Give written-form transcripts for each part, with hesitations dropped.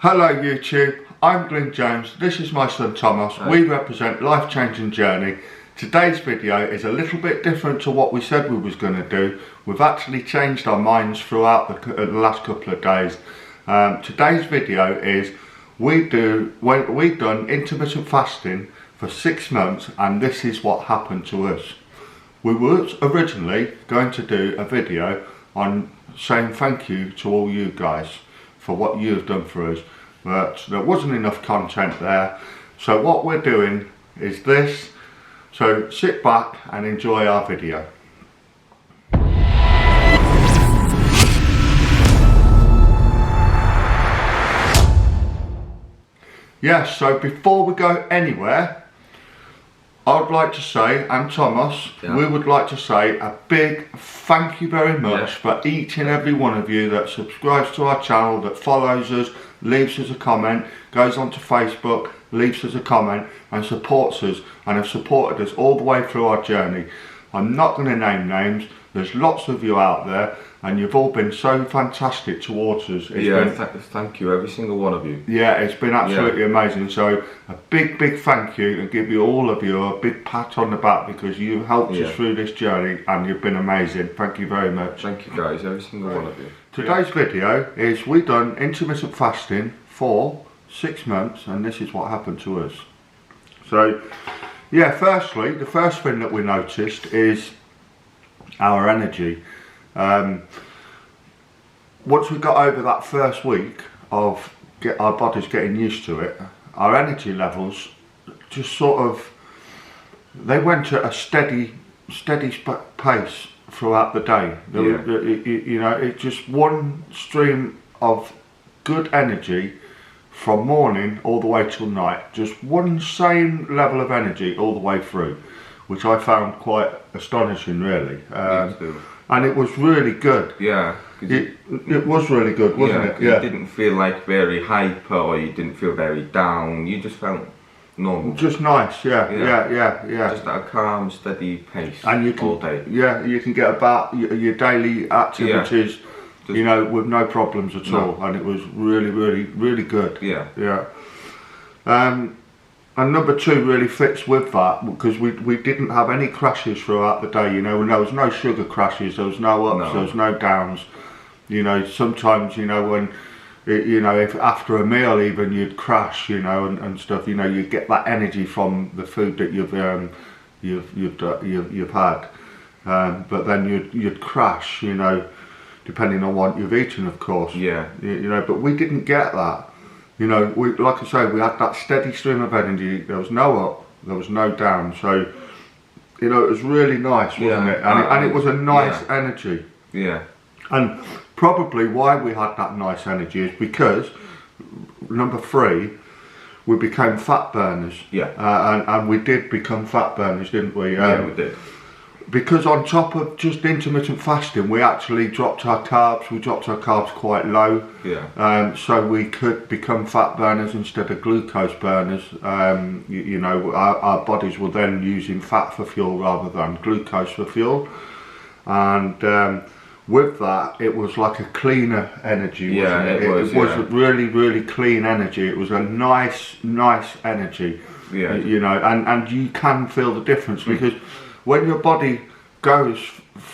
Hello YouTube, I'm Glyn James, this is my son Thomas. Hi. We represent Life Changing Journey. Today's video is a little bit different to what we said we was going to do. We've actually changed our minds throughout the last couple of days. Today's video is we've done intermittent fasting for 6 months and this is what happened to us. We were originally going to do a video on saying thank you to all you guys for what you've done for us, but there wasn't enough content there, so what we're doing is this. So sit back and enjoy our video. Yes, so before we go anywhere, I would like to say, and Thomas, we would like to say a big thank you very much for each and every one of you that subscribes to our channel, that follows us, leaves us a comment, goes onto Facebook, leaves us a comment and supports us and have supported us all the way through our journey. I'm not going to name names, there's lots of you out there and you've all been so fantastic towards us. Thank you, every single one of you. Yeah, it's been absolutely amazing. So a big thank you, and give you all of you a big pat on the back because you've helped us through this journey and you've been amazing. Thank you very much. Thank you guys, every single one of you. Today's video is we've done intermittent fasting for 6 months and this is what happened to us. So yeah, firstly, the first thing that we noticed is our energy. Once we got over that first week of our bodies getting used to it, our energy levels just sort of, they went at a steady pace throughout the day. You know, it's just one stream of good energy from morning all the way till night, just one same level of energy all the way through, which I found quite astonishing really. And it was really good. Yeah. It was really good, wasn't it? Yeah. You didn't feel like very hyper or you didn't feel very down, you just felt normal. Just nice, yeah. Just at a calm, steady pace and you can, all day. Yeah, you can get about your daily activities, you know, with no problems at all, and it was really good. Yeah. And number 2 really fits with that because we didn't have any crashes throughout the day, you know, and there was no sugar crashes, there was no ups, there was no downs. You know, sometimes, you know, when, you know, if after a meal even you'd crash, you know, and stuff, you know, you get that energy from the food that you've had, but then you'd crash, you know, depending on what you've eaten, of course. Yeah. You know, but we didn't get that. You know, like I say, we had that steady stream of energy. There was no up, there was no down. So, you know, it was really nice, wasn't it? And it was a nice energy. Yeah. And probably why we had that nice energy is because, number 3, we became fat burners. Yeah. And we did become fat burners, didn't we? Yeah, we did. Because on top of just intermittent fasting, we actually dropped our carbs. We dropped our carbs quite low. Yeah. So we could become fat burners instead of glucose burners. You know, our bodies were then using fat for fuel rather than glucose for fuel. And with that, it was like a cleaner energy, wasn't it? It was really clean energy. It was a nice energy. Yeah. You know, and you can feel the difference because when your body goes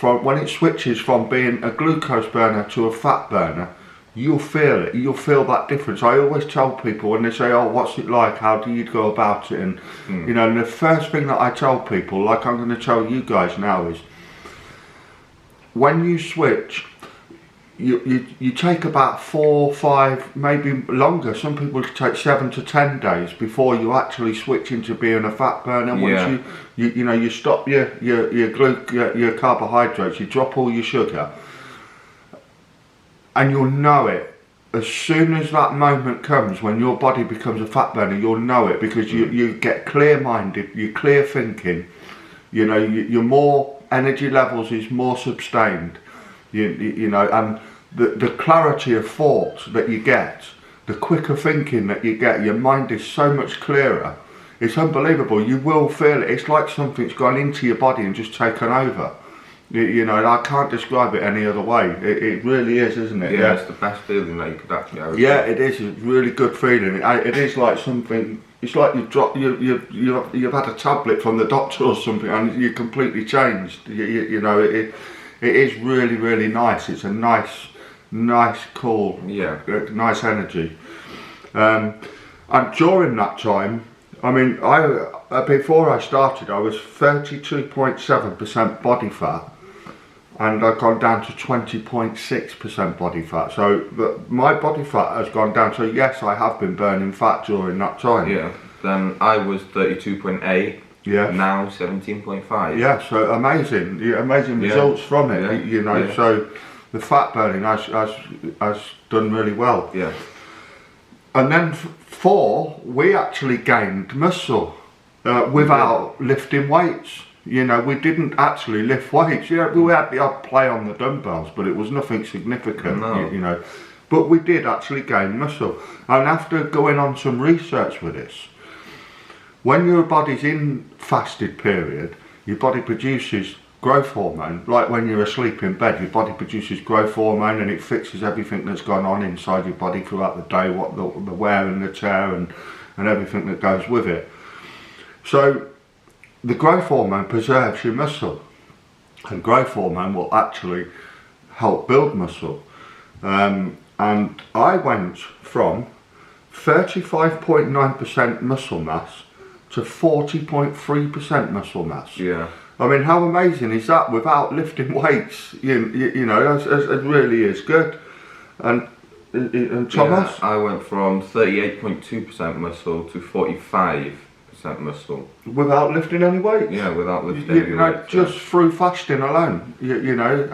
when it switches from being a glucose burner to a fat burner, you'll feel it. You'll feel that difference. I always tell people when they say, "Oh, what's it like? How do you go about it?" And you know, and the first thing that I tell people, like I'm going to tell you guys now, is when you switch, you take about 4, 5, maybe longer. Some people take 7 to 10 days before you actually switch into being a fat burner. Once you know, you stop your carbohydrates, you drop all your sugar, and you'll know it as soon as that moment comes when your body becomes a fat burner. You'll know it because you get clear-minded, you're clear thinking. You know, your more energy levels is more sustained. You know, and the clarity of thought that you get, the quicker thinking that you get, your mind is so much clearer. It's unbelievable. You will feel it. It's like something's gone into your body and just taken over. You know, and I can't describe it any other way. It really is, isn't it? Yeah, it's the best feeling that you could actually have. Yeah, it is. It's a really good feeling. It is like something. It's like you've had a tablet from the doctor or something, and you're completely changed. You know, it is really, really nice. It's a nice, cool, nice energy. And during that time, I mean, before I started, I was 32.7% body fat, and I've gone down to 20.6% body fat. So my body fat has gone down. So yes, I have been burning fat during that time. Yeah. Then I was 32.8. Yeah. Now 17.5. Yeah. So amazing. Amazing results from it. Yeah. You know. Yeah. So the fat burning has done really well. Yeah. And then we actually gained muscle without lifting weights. You know, we didn't actually lift weights. You know, we had the odd play on the dumbbells, but it was nothing significant. No. You know, but we did actually gain muscle. And after going on some research with this, when your body's in fasted period, your body produces growth hormone. Like when you're asleep in bed, your body produces growth hormone, and it fixes everything that's gone on inside your body throughout the day, what the wear and the tear and everything that goes with it. So the growth hormone preserves your muscle, and growth hormone will actually help build muscle. And I went from 35.9% muscle mass to 40.3% muscle mass. Yeah. I mean, how amazing is that without lifting weights? You know, it really is good. And Thomas? Yeah, I went from 38.2% muscle to 45% muscle. Without lifting any weights? Yeah, without lifting any weights. Just through fasting alone, you know,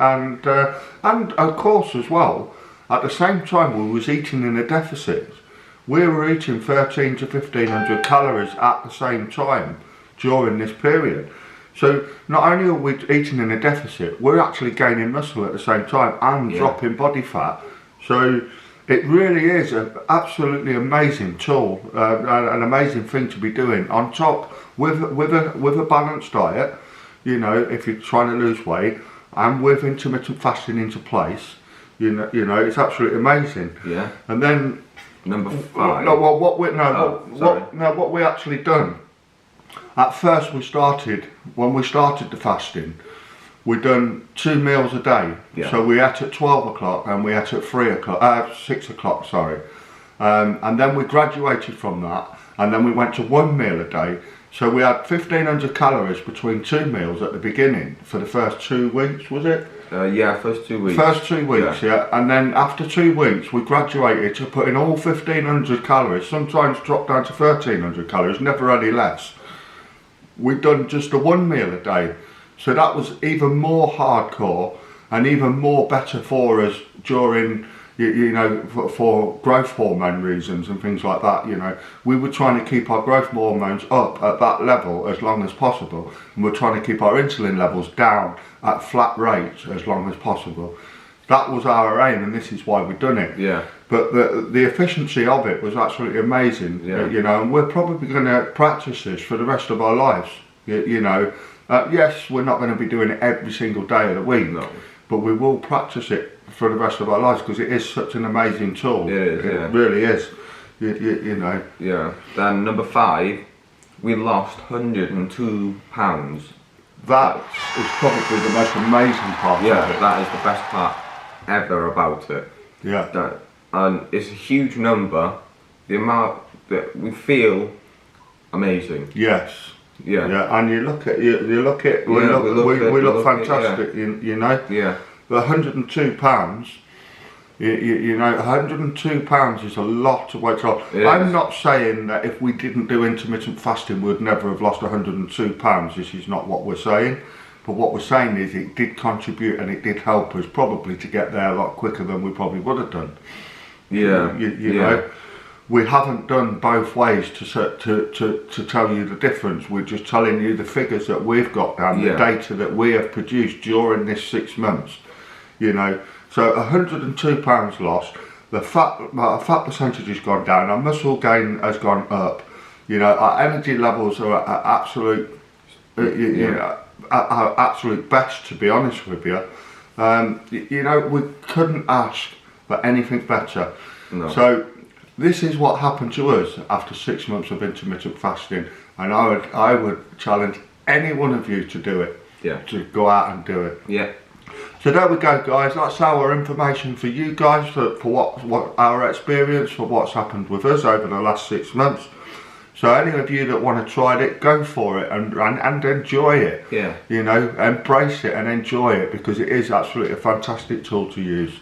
and of course as well, at the same time we was eating in a deficit. We were eating 13 to 1500 calories at the same time during this period. So not only are we eating in a deficit, we're actually gaining muscle at the same time and dropping body fat. So it really is an absolutely amazing tool, an amazing thing to be doing. On top, with a balanced diet, you know, if you're trying to lose weight, and with intermittent fasting into place, you know, it's absolutely amazing. Yeah. And then number 5. What we actually done. At first, when we started the fasting, we done 2 meals a day. Yeah. So we ate at 12 o'clock and we ate at 6 o'clock, sorry. And then we graduated from that, and then we went to 1 meal a day. So we had 1500 calories between 2 meals at the beginning for the first 2 weeks, was it? Yeah, first 2 weeks. First 2 weeks, yeah. And then after 2 weeks, we graduated to putting all 1500 calories, sometimes dropped down to 1300 calories, never any less. We'd done just a 1 meal a day. So that was even more hardcore and even more better for us during, you know, for growth hormone reasons and things like that. You know, we were trying to keep our growth hormones up at that level as long as possible, and we're trying to keep our insulin levels down at flat rates as long as possible. That was our aim, and this is why we've done it. Yeah. But the efficiency of it was absolutely amazing. Yeah. You know, and we're probably going to practice this for the rest of our lives. You know, yes, we're not going to be doing it every single day of the week, but we will practice it for the rest of our lives because it is such an amazing tool. It is, yeah. It really is. You know. Yeah. Then number 5, we lost 102 pounds. That is probably the most amazing part of it. Yeah, that is the best part ever about it. Yeah. And it's a huge number. The amount that we feel amazing. Yes. Yeah. Yeah. And you look at we look fantastic. You know. Yeah. The 102 pounds. You know, 102 pounds is a lot of weight loss. I'm not saying that if we didn't do intermittent fasting, we'd never have lost 102 pounds. This is not what we're saying. But what we're saying is it did contribute and it did help us probably to get there a lot quicker than we probably would have done. Yeah. You know, we haven't done both ways to tell you the difference. We're just telling you the figures that we've got down, the data that we have produced during this 6 months. You know, so 102 pounds lost. The fat percentage has gone down. Our muscle gain has gone up. You know, our energy levels are at absolute, our absolute best, to be honest with you. You know, we couldn't ask for anything better. No. So this is what happened to us after 6 months of intermittent fasting, and I would challenge any one of you to do it. Yeah. To go out and do it. Yeah. So there we go, guys. That's our information for you guys, for what our experience, for what's happened with us over the last 6 months. So any of you that want to try it, go for it and enjoy it. Yeah. You know, embrace it and enjoy it, because it is absolutely a fantastic tool to use.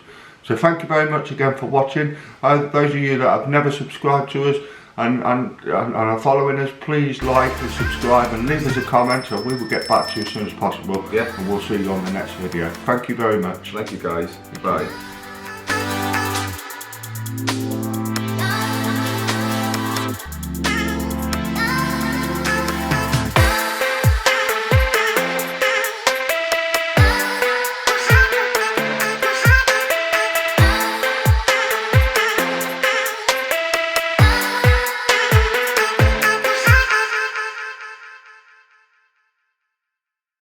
So thank you very much again for watching. Those of you that have never subscribed to us and are following us, please like and subscribe and leave us a comment, and we will get back to you as soon as possible. Yeah. And we'll see you on the next video. Thank you very much. Thank you guys. Bye.